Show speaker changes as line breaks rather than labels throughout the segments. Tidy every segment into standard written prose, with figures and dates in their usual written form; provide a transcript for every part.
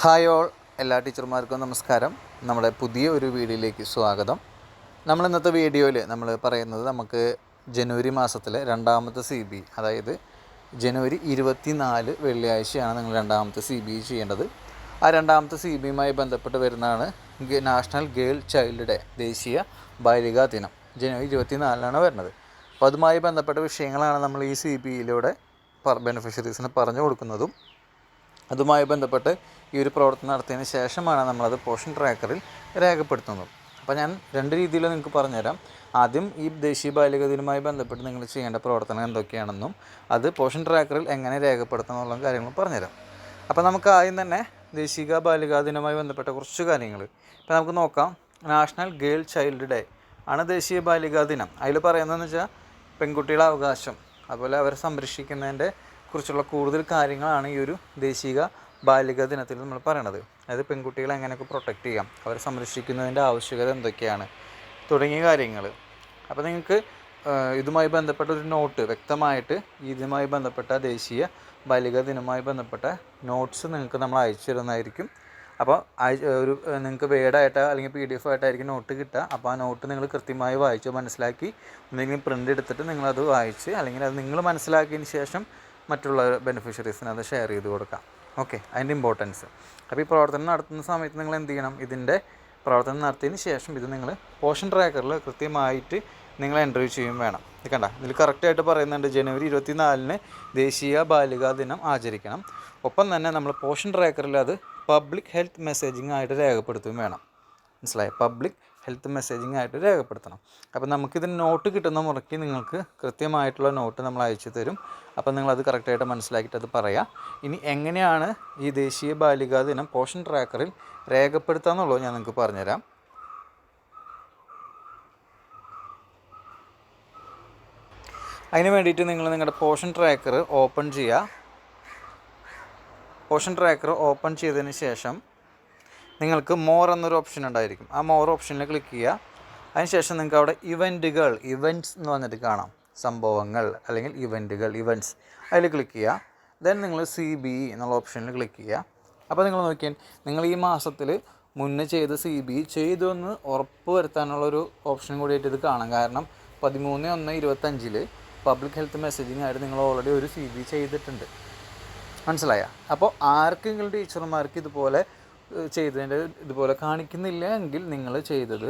Hi all, എല്ലാ ടീച്ചർമാർക്കും നമസ്കാരം. നമ്മുടെ പുതിയ ഒരു വീഡിയോയിലേക്ക് സ്വാഗതം. നമ്മൾ ഇന്നത്തെ വീഡിയോയിൽ നമ്മൾ പറയുന്നത് നമുക്ക് ജനുവരി മാസത്തിലെ രണ്ടാമത്തെ CBE, അതായത് ജനുവരി 24 വെള്ളിയാഴ്ചയാണ് നിങ്ങൾ രണ്ടാമത്തെ CBE ചെയ്യേണ്ടത്. ആ രണ്ടാമത്തെ CBEയുമായി ബന്ധപ്പെട്ട് വരുന്നതാണ് നാഷണൽ ഗേൾ ചൈൽഡ് ഡേ, ദേശീയ ബാലികാ ദിനം. ജനുവരി 24 വരുന്നത്. അപ്പോൾ അതുമായി ബന്ധപ്പെട്ട വിഷയങ്ങളാണ് നമ്മൾ ഈ CBEയിലൂടെ ബെനിഫിഷ്യറീസിന് പറഞ്ഞു കൊടുക്കുന്നതും. അതുമായി ബന്ധപ്പെട്ട് ഈ ഒരു പ്രവർത്തനം നടത്തിയതിന് ശേഷമാണ് നമ്മളത് പോഷൻ ട്രാക്കറിൽ രേഖപ്പെടുത്തുന്നത്. അപ്പോൾ ഞാൻ രണ്ട് രീതിയിൽ നിങ്ങൾക്ക് പറഞ്ഞുതരാം. ആദ്യം ഈ ദേശീയ ബാലികാ ദിനവുമായി ബന്ധപ്പെട്ട് നിങ്ങൾ ചെയ്യേണ്ട പ്രവർത്തനം എന്തൊക്കെയാണെന്നും അത് പോഷൻ ട്രാക്കറിൽ എങ്ങനെ രേഖപ്പെടുത്തണം എന്നുള്ള കാര്യങ്ങൾ പറഞ്ഞുതരാം. അപ്പോൾ നമുക്ക് ആദ്യം തന്നെ ദേശീയ ബാലികാ ദിനവുമായി ബന്ധപ്പെട്ട കുറച്ച് കാര്യങ്ങൾ ഇപ്പോൾ നമുക്ക് നോക്കാം. നാഷണൽ ഗേൾ ചൈൽഡ് ഡേ ആണ് ദേശീയ ബാലികാ ദിനം. അതിൽ പറയുന്നതെന്ന് വെച്ചാൽ പെൺകുട്ടികളുടെ അവകാശം, അതുപോലെ അവരെ സംരക്ഷിക്കുന്നതിൻ്റെ കുറിച്ചുള്ള കൂടുതൽ കാര്യങ്ങളാണ് ഈ ഒരു ദേശീയ ബാലികാ ദിനത്തിൽ നമ്മൾ പറയണത്. അതായത് പെൺകുട്ടികളെ എങ്ങനെയൊക്കെ പ്രൊട്ടക്റ്റ് ചെയ്യാം, അവരെ സംരക്ഷിക്കുന്നതിൻ്റെ ആവശ്യകത എന്തൊക്കെയാണ് തുടങ്ങിയ കാര്യങ്ങൾ. അപ്പോൾ നിങ്ങൾക്ക് ഇതുമായി ബന്ധപ്പെട്ട ഒരു നോട്ട് വ്യക്തമായിട്ട് ഇതുമായി ബന്ധപ്പെട്ട ദേശീയ ബാലികാ ദിനവുമായി ബന്ധപ്പെട്ട നോട്ട്സ് നിങ്ങൾക്ക് നമ്മൾ അയച്ചു തരുന്നതായിരിക്കും. അപ്പോൾ ഒരു നിങ്ങൾക്ക് വേർഡായിട്ട് അല്ലെങ്കിൽ PDF ആയിട്ടായിരിക്കും നോട്ട് കിട്ടുക. അപ്പോൾ ആ നോട്ട് നിങ്ങൾ കൃത്യമായി വായിച്ച് മനസ്സിലാക്കി എന്തെങ്കിലും പ്രിൻ്റ് എടുത്തിട്ട് നിങ്ങളത് വായിച്ച് അല്ലെങ്കിൽ അത് നിങ്ങൾ മനസ്സിലാക്കിയതിന് ശേഷം മറ്റുള്ള ബെനിഫിഷ്യറീസിന് അത് ഷെയർ ചെയ്ത് കൊടുക്കാം. ഓക്കെ, അതിൻ്റെ ഇമ്പോർട്ടൻസ്. അപ്പോൾ ഈ പ്രവർത്തനം നടത്തുന്ന സമയത്ത് നിങ്ങൾ എന്ത് ചെയ്യണം, ഇതിൻ്റെ പ്രവർത്തനം നടത്തിയതിന് ശേഷം ഇത് നിങ്ങൾ പോഷൻ ട്രാക്കറിൽ കൃത്യമായിട്ട് നിങ്ങൾ എൻട്രി ചെയ്യും വേണം. ഇത് കണ്ട, ഇതിൽ കറക്റ്റായിട്ട് പറയുന്നുണ്ട് ജനുവരി 24 ദേശീയ ബാലികാ ദിനം ആചരിക്കണം. ഒപ്പം തന്നെ നമ്മൾ പോഷൻ ട്രാക്കറിൽ അത് പബ്ലിക് ഹെൽത്ത് മെസ്സേജിങ് ആയിട്ട് രേഖപ്പെടുത്തുകയും വേണം. മനസ്സിലായി? പബ്ലിക് ഹെൽത്ത് മെസ്സേജിങ് ആയിട്ട് രേഖപ്പെടുത്തണം. അപ്പോൾ നമുക്കിതിന് നോട്ട് കിട്ടുന്ന മുറയ്ക്ക് നിങ്ങൾക്ക് കൃത്യമായിട്ടുള്ള നോട്ട് നമ്മൾ അയച്ചു തരും. അപ്പോൾ നിങ്ങളത് കറക്റ്റായിട്ട് മനസ്സിലാക്കിയിട്ട് അത് പറയാം. ഇനി എങ്ങനെയാണ് ഈ ദേശീയ ബാലികാ ദിനം പോഷൻ ട്രാക്കറിൽ രേഖപ്പെടുത്തുക എന്നുള്ളത് ഞാൻ നിങ്ങൾക്ക് പറഞ്ഞുതരാം. അതിന് വേണ്ടിയിട്ട് നിങ്ങൾ നിങ്ങളുടെ പോഷൻ ട്രാക്കർ ഓപ്പൺ ചെയ്യുക. പോഷൻ ട്രാക്കർ ഓപ്പൺ ചെയ്തതിന് ശേഷം നിങ്ങൾക്ക് മോർ എന്നൊരു ഓപ്ഷൻ ഉണ്ടായിരിക്കും. ആ മോർ ഓപ്ഷനിൽ ക്ലിക്ക് ചെയ്യുക. അതിനുശേഷം നിങ്ങൾക്ക് അവിടെ ഇവൻറ്റ്സ് എന്ന് വന്നിട്ട് കാണാം. സംഭവങ്ങൾ അല്ലെങ്കിൽ ഇവൻറ്റ്സ് അതിൽ ക്ലിക്ക് ചെയ്യുക. ദെൻ നിങ്ങൾ CBE എന്നുള്ള ഓപ്ഷനിൽ ക്ലിക്ക് ചെയ്യുക. അപ്പോൾ നിങ്ങൾ നോക്കിയാൽ നിങ്ങൾ ഈ മാസത്തിൽ മുന്നേ ചെയ്ത CBE ചെയ്തു എന്ന് ഉറപ്പ് വരുത്താനുള്ളൊരു ഓപ്ഷൻ കൂടിയായിട്ട് ഇത് കാണാം. കാരണം 13/1/25 പബ്ലിക് ഹെൽത്ത് മെസ്സേജിങ് ആയിട്ട് നിങ്ങൾ ഓൾറെഡി ഒരു CBE ചെയ്തിട്ടുണ്ട്. മനസ്സിലായ? അപ്പോൾ ആർക്കെങ്കിലും ടീച്ചർമാർക്ക് ഇതുപോലെ ചെയ്തതിൻ്റെ ഇതുപോലെ കാണിക്കുന്നില്ല എങ്കിൽ നിങ്ങൾ ചെയ്തത്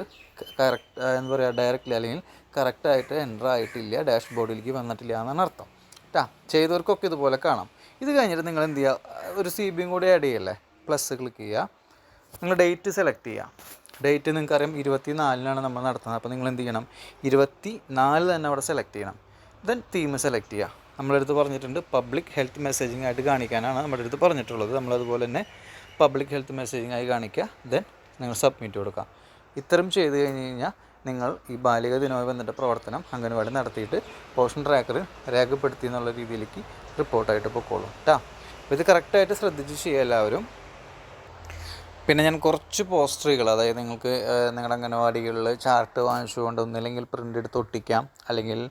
കറക്റ്റ് എന്താ പറയുക, ഡയറക്റ്റ്ലി അല്ലെങ്കിൽ കറക്റ്റായിട്ട് എൻ്റർ ആയിട്ടില്ല, ഡാഷ് ബോർഡിലേക്ക് വന്നിട്ടില്ല എന്നാണ് അർത്ഥം കേട്ടോ. ചെയ്തവർക്കൊക്കെ ഇതുപോലെ കാണാം. ഇത് കഴിഞ്ഞിട്ട് നിങ്ങൾ എന്ത് ചെയ്യുക, ഒരു CBEയും കൂടി ആഡ് ചെയ്യല്ലേ, പ്ലസ് ക്ലിക്ക് ചെയ്യുക. നിങ്ങൾ ഡേറ്റ് സെലക്ട് ചെയ്യുക. ഡേറ്റ് നിങ്ങൾക്കറിയാം 24 നമ്മൾ നടത്തുന്നത്. അപ്പോൾ നിങ്ങൾ എന്ത് ചെയ്യണം, 24 തന്നെ അവിടെ സെലക്ട് ചെയ്യണം. ദെൻ തീം സെലക്ട് ചെയ്യുക. നമ്മളടുത്ത് പറഞ്ഞിട്ടുണ്ട് പബ്ലിക് ഹെൽത്ത് മെസ്സേജിങ് ആയിട്ട് കാണിക്കാനാണ് നമ്മുടെ അടുത്ത് പറഞ്ഞിട്ടുള്ളത്. നമ്മളതുപോലെ തന്നെ പബ്ലിക് ഹെൽത്ത് മെസ്സേജിങ് ആയി കാണിക്കുക. ദെൻ നിങ്ങൾ സബ്മിറ്റ് കൊടുക്കുക. ഇത്തരം ചെയ്ത് കഴിഞ്ഞ് കഴിഞ്ഞാൽ നിങ്ങൾ ഈ ബാലികാ ദിനവുമായി ബന്ധപ്പെട്ട പ്രവർത്തനം അംഗൻവാടി നടത്തിയിട്ട് പോഷൻ ട്രാക്കർ രേഖപ്പെടുത്തി എന്നുള്ള രീതിയിലേക്ക് റിപ്പോർട്ടായിട്ട് പൊക്കോളും കേട്ടോ. അപ്പോൾ ഇത് കറക്റ്റായിട്ട് ശ്രദ്ധിച്ച് ചെയ്യുക എല്ലാവരും. പിന്നെ ഞാൻ കുറച്ച് പോസ്റ്ററുകൾ, അതായത് നിങ്ങൾക്ക് നിങ്ങളുടെ അംഗനവാടികളിൽ ചാർട്ട് വാങ്ങിച്ചുകൊണ്ട് ഒന്നില്ലെങ്കിൽ പ്രിൻ്റ് എടുത്ത് ഒട്ടിക്കാം, അല്ലെങ്കിൽ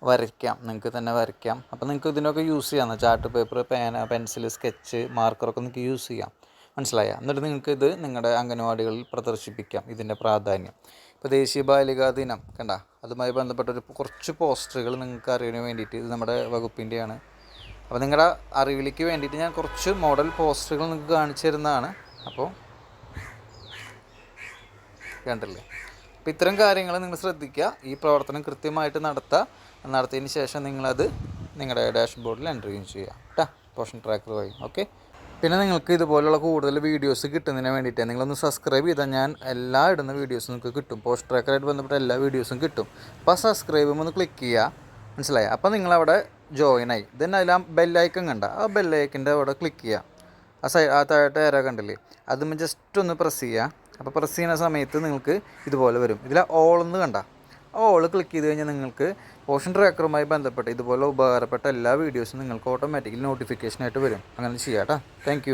വരയ്ക്കാം, നിങ്ങൾക്ക് തന്നെ വരയ്ക്കാം. അപ്പോൾ നിങ്ങൾക്ക് ഇതിനൊക്കെ യൂസ് ചെയ്യാം. ചാർട്ട് പേപ്പർ, പേന, പെൻസിൽ, സ്കെച്ച്, മാർക്കറൊക്കെ നിങ്ങൾക്ക് യൂസ് ചെയ്യാം. മനസ്സിലായ? എന്നിട്ട് നിങ്ങൾക്ക് ഇത് നിങ്ങളുടെ അംഗനവാടികളിൽ പ്രദർശിപ്പിക്കാം ഇതിൻ്റെ പ്രാധാന്യം. ഇപ്പോൾ ദേശീയ ബാലികാ ദിനം കണ്ട, അതുമായി ബന്ധപ്പെട്ടൊരു കുറച്ച് പോസ്റ്ററുകൾ നിങ്ങൾക്ക് അറിയാൻ വേണ്ടിയിട്ട്, ഇത് നമ്മുടെ വകുപ്പിൻ്റെയാണ്. അപ്പോൾ നിങ്ങളുടെ അറിവിലേക്ക് വേണ്ടിയിട്ട് ഞാൻ കുറച്ച് മോഡൽ പോസ്റ്ററുകൾ നിങ്ങൾക്ക് കാണിച്ചു തരുന്നതാണ്. അപ്പോൾ കണ്ടില്ലേ? അപ്പോൾ ഇത്തരം കാര്യങ്ങൾ നിങ്ങൾ ശ്രദ്ധിക്കുക. ഈ പ്രവർത്തനം കൃത്യമായിട്ട് നടത്തിയതിന് ശേഷം നിങ്ങളത് നിങ്ങളുടെ ഡാഷ് ബോർഡിൽ എൻ്റർ ചെയ്യുക കേട്ടോ, പോഷൻ ട്രാക്കർ വഴി. ഓക്കെ. പിന്നെ നിങ്ങൾക്ക് ഇതുപോലുള്ള കൂടുതൽ വീഡിയോസ് കിട്ടുന്നതിന് വേണ്ടിയിട്ട് നിങ്ങളൊന്ന് സബ്സ്ക്രൈബ് ചെയ്താൽ ഞാൻ എല്ലാ ഇടുന്ന വീഡിയോസും നിങ്ങൾക്ക് കിട്ടും. പോസ്റ്റ് ട്രാക്കറായിട്ട് ബന്ധപ്പെട്ട എല്ലാ വീഡിയോസും കിട്ടും. അപ്പോൾ ആ സബ്സ്ക്രൈബ് ഒന്ന് ക്ലിക്ക് ചെയ്യുക. മനസ്സിലായി? അപ്പോൾ നിങ്ങളവിടെ ജോയിൻ ആയി. ദെൻ അതിൽ ബെല്ലൈക്കൺ കണ്ട, ആ ബെല്ലൈക്കൻ്റെ അവിടെ ക്ലിക്ക് ചെയ്യുക. ആ താഴത്തെ ഏര കണ്ടില്ലേ, അതും ജസ്റ്റ് ഒന്ന് പ്രസ് ചെയ്യുക. അപ്പോൾ പ്രസ് ചെയ്യുന്ന സമയത്ത് നിങ്ങൾക്ക് ഇതുപോലെ വരും. ഇതിൽ ഓളെന്ന് കണ്ട, ഓൾ ക്ലിക്ക് ചെയ്ത് കഴിഞ്ഞാൽ നിങ്ങൾക്ക് പോഷൻ ട്രാക്കറുമായി ബന്ധപ്പെട്ട് ഇതുപോലെ ഉപകാരപ്പെട്ട എല്ലാ വീഡിയോസും നിങ്ങൾക്ക് ഓട്ടോമാറ്റിക്കലി നോട്ടിഫിക്കേഷനായിട്ട് വരും. അങ്ങനെ ചെയ്യാം കേട്ടോ. താങ്ക്